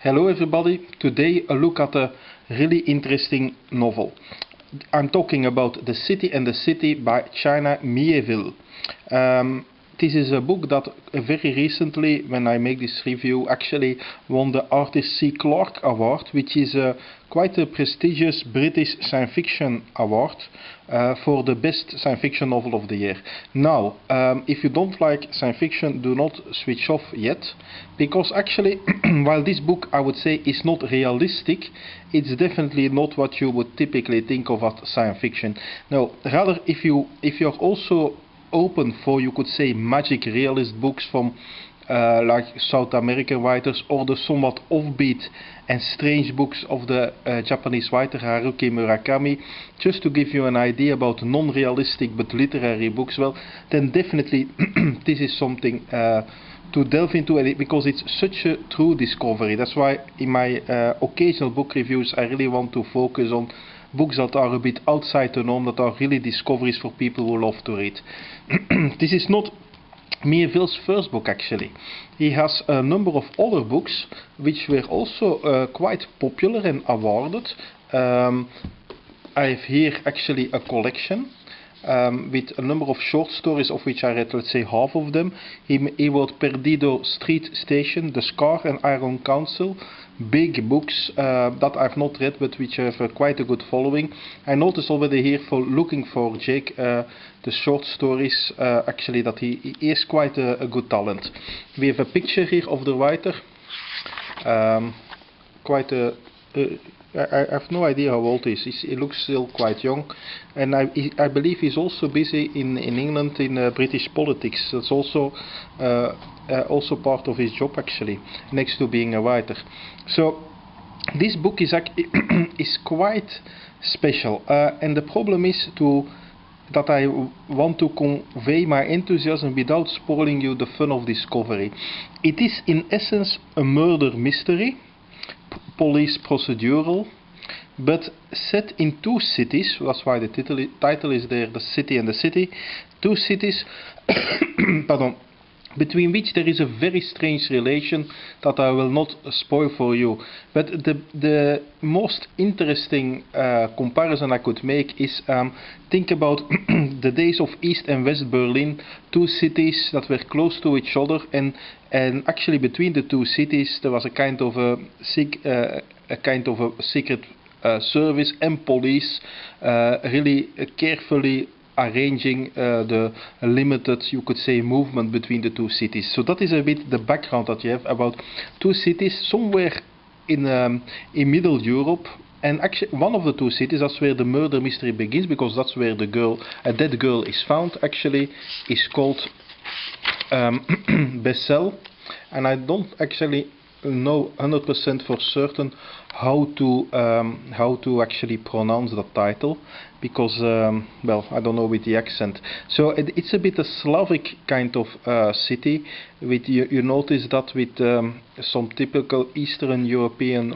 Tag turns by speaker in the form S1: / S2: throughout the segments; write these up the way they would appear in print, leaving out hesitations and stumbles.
S1: Hello everybody, today a look at a really interesting novel. I'm talking about The City and the City by China Miéville. This is a book that very recently, when I make this review, actually won the Arthur C. Clarke Award, which is quite a prestigious British science fiction award for the best science fiction novel of the year. Now, if you don't like science fiction, do not switch off yet, because actually, while this book I would say is not realistic, it's definitely not what you would typically think of as science fiction. No, rather, if you're also open for, you could say, magic realist books from like South American writers, or the somewhat offbeat and strange books of the Japanese writer Haruki Murakami, just to give you an idea about non-realistic but literary books, well, then definitely this is something to delve into, because it's such a true discovery. That's why in my occasional book reviews I really want to focus on books that are a bit outside the norm, that are really discoveries for people who love to read. This is not Miéville's first book actually. He has a number of other books which were also quite popular and awarded. I have here actually a collection with a number of short stories, of which I read, let's say, half of them. He wrote Perdido Street Station, The Scar and Iron Council, big books that I've not read but which have quite a good following. I noticed already here, for looking for Jake, the short stories, actually that he is quite a good talent. We have a picture here of the writer, quite a I have no idea how old he is. He looks still quite young, and I believe he's also busy in England in British politics. That's also part of his job actually, next to being a writer. So this book is is quite special, and the problem is that I want to convey my enthusiasm without spoiling you the fun of discovery. It is in essence a murder mystery, police procedural, but set in two cities. That's why the title is there, The City and the City. Two cities pardon, between which there is a very strange relation that I will not spoil for you. But the most interesting comparison I could make is think about the days of East and West Berlin, two cities that were close to each other, and actually between the two cities there was a kind of a secret service and police really carefully arranging the limited, you could say, movement between the two cities. So that is a bit the background that you have about two cities somewhere in Middle Europe. And actually one of the two cities, that's where the murder mystery begins, because that's where the girl, a dead girl, is found, actually is called Bessel. And I don't actually know 100% for certain how to actually pronounce the title, because well, I don't know with the accent. So it's a bit a Slavic kind of city, with you notice that with some typical Eastern European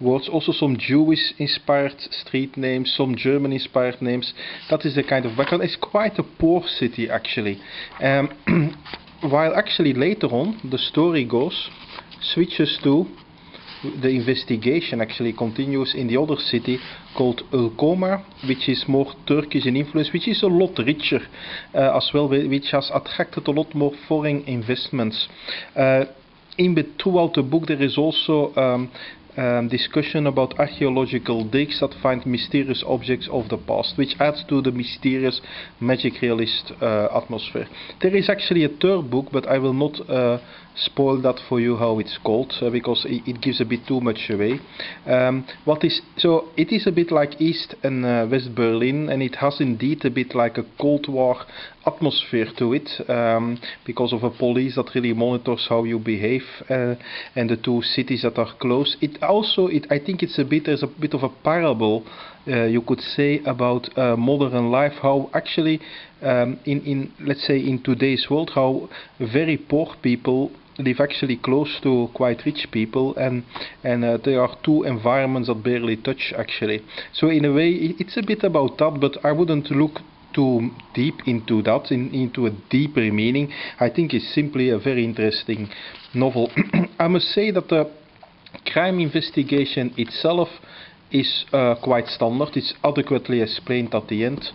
S1: words, also some Jewish inspired street names, some German inspired names. That is the kind of background. It's quite a poor city actually, while actually later on the story switches to the investigation, actually continues in the other city called Ulkoma, which is more Turkish in influence, which is a lot richer as well, which has attracted a lot more foreign investments. Throughout the book there is also discussion about archaeological digs that find mysterious objects of the past, which adds to the mysterious magic realist atmosphere. There is actually a third book, but I will not spoil that for you how it's called, because it gives a bit too much away. So it is a bit like East and West Berlin, and it has indeed a bit like a Cold War atmosphere to it, because of a police that really monitors how you behave, and the two cities that are close. I think there's a bit of a parable, you could say, about modern life, how actually let's say in today's world, how very poor people live actually close to quite rich people, and there are two environments that barely touch actually. So in a way it's a bit about that, but I wouldn't look too deep into that, into a deeper meaning. I think it's simply a very interesting novel. I must say that Crime investigation itself is quite standard. It's adequately explained at the end,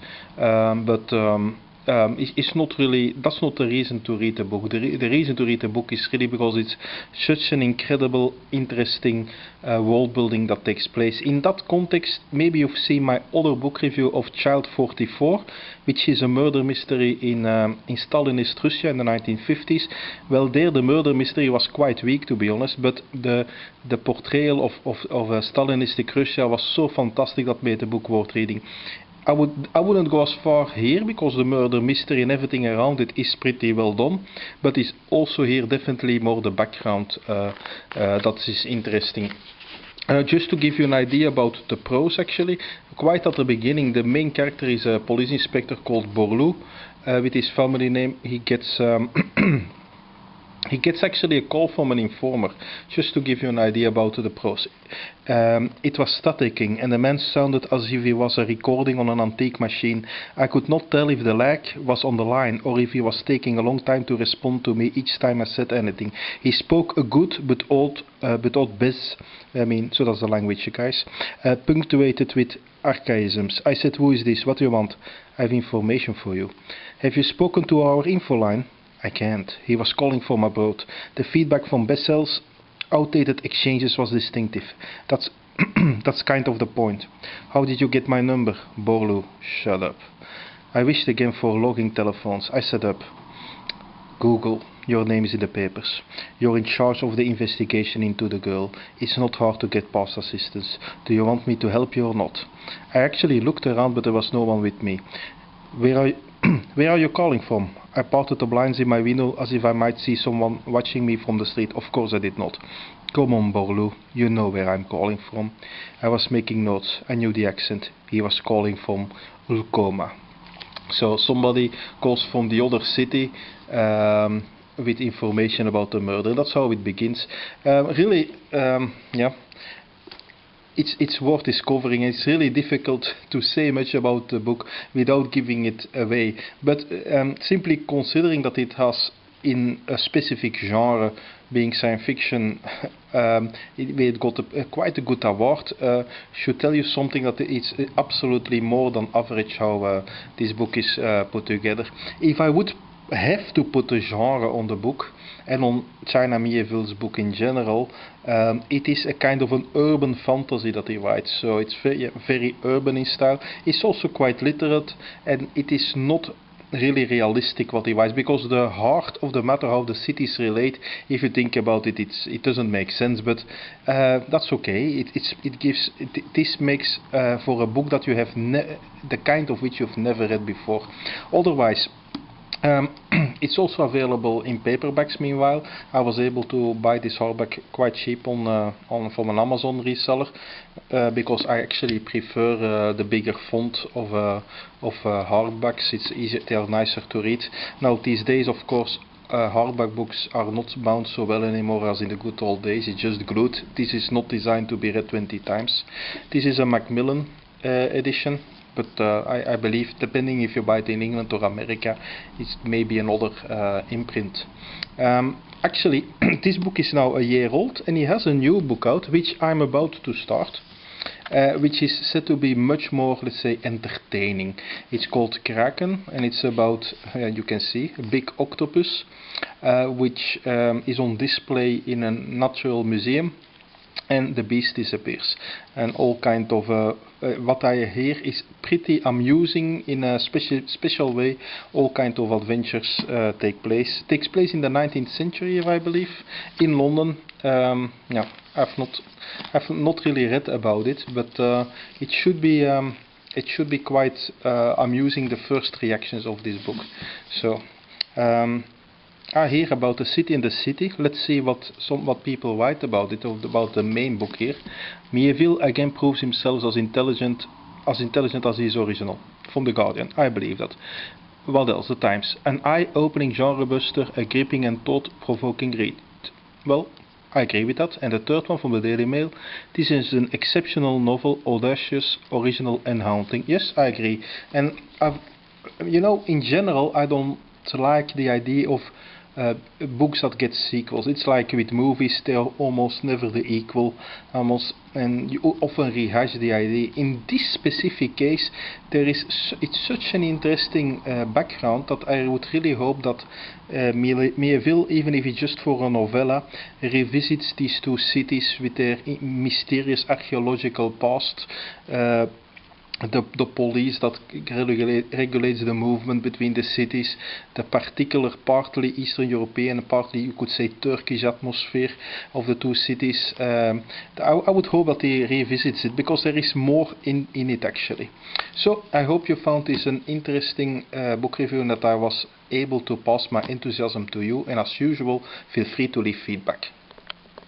S1: it's not really, that's not the reason to read the book. The reason to read the book is really because it's such an incredible, interesting world building that takes place. In that context, maybe you've seen my other book review of Child 44, which is a murder mystery in Stalinist Russia in the 1950s. Well, there the murder mystery was quite weak, to be honest, but the portrayal of Stalinistic Russia was so fantastic that made the book worth reading. I wouldn't go as far here, because the murder mystery and everything around it is pretty well done, but it's also here definitely more the background that is interesting. Just to give you an idea about the prose, actually, quite at the beginning, the main character is a police inspector called Borloo. With his family name, he gets he gets actually a call from an informer, just to give you an idea about the prose. It was staticking, and the man sounded as if he was a recording on an antique machine. I could not tell if the lag was on the line, or if he was taking a long time to respond to me each time I said anything. He spoke a good but odd biz, so that's the language, you guys, punctuated with archaisms. I said, "Who is this? What do you want?" "I have information for you." "Have you spoken to our info line?" "I can't. He was calling from abroad. The feedback from Bessel's outdated exchanges was distinctive. That's that's kind of the point." "How did you get my number?" Borloo: "Shut up." I wished again for logging telephones. I set up. "Google. Your name is in the papers. You're in charge of the investigation into the girl. It's not hard to get past assistance. Do you want me to help you or not?" I actually looked around, but there was no one with me. Where are you calling from?" I parted the blinds in my window as if I might see someone watching me from the street. Of course I did not. "Come on, Borloo, you know where I'm calling from." I was making notes. I knew the accent. He was calling from Ulcoma. So somebody calls from the other city with information about the murder. That's how it begins. It's worth discovering. It's really difficult to say much about the book without giving it away, but simply considering that it has, in a specific genre, being science fiction, it got quite a good award, should tell you something, that it's absolutely more than average how this book is put together. If I would have to put a genre on the book, and on China Miéville's book in general, it is a kind of an urban fantasy that he writes. So it's very urban in style. It's also quite literate, and it is not really realistic what he writes, because the heart of the matter, how the cities relate, if you think about it, it doesn't make sense, but that's okay. This makes for a book that you have the kind of which you've never read before. Otherwise, it's also available in paperbacks. Meanwhile, I was able to buy this hardback quite cheap from an Amazon reseller, because I actually prefer the bigger font of hardbacks. It's easier, they are nicer to read. Now these days, of course, hardback books are not bound so well anymore as in the good old days. It's just glued. This is not designed to be read 20 times. This is a Macmillan edition. But I believe, depending if you buy it in England or America, it's maybe another imprint. Actually, this book is now a year old, and he has a new book out, which I'm about to start, which is said to be much more, let's say, entertaining. It's called Kraken, and it's about, you can see, a big octopus, which is on display in a natural museum. And the beast disappears, and all kind of what I hear is pretty amusing in a special way. All kind of adventures takes place in the 19th century, I believe, in London. I've not really read about it, but it should be quite amusing, the first reactions of this book. So I hear about the city and the city. Let's see what people write about it, or about the main book here. Miéville again proves himself as intelligent as his original. From The Guardian, I believe that. What else? The Times. An eye-opening genre buster, a gripping and thought-provoking read. Well, I agree with that. And the third one from the Daily Mail. This is an exceptional novel, audacious, original and haunting. Yes, I agree. And in general, I don't like the idea of books that get sequels. It's like with movies, they are almost never the equal, and you often rehash the idea. In this specific case, it's such an interesting background that I would really hope that Miéville, even if it's just for a novella, revisits these two cities with their mysterious archaeological past. The police that regulates the movement between the cities, the particular partly Eastern European, partly you could say Turkish atmosphere of the two cities. I would hope that he revisits it, because there is more in it actually. So I hope you found this an interesting book review and that I was able to pass my enthusiasm to you, and as usual feel free to leave feedback.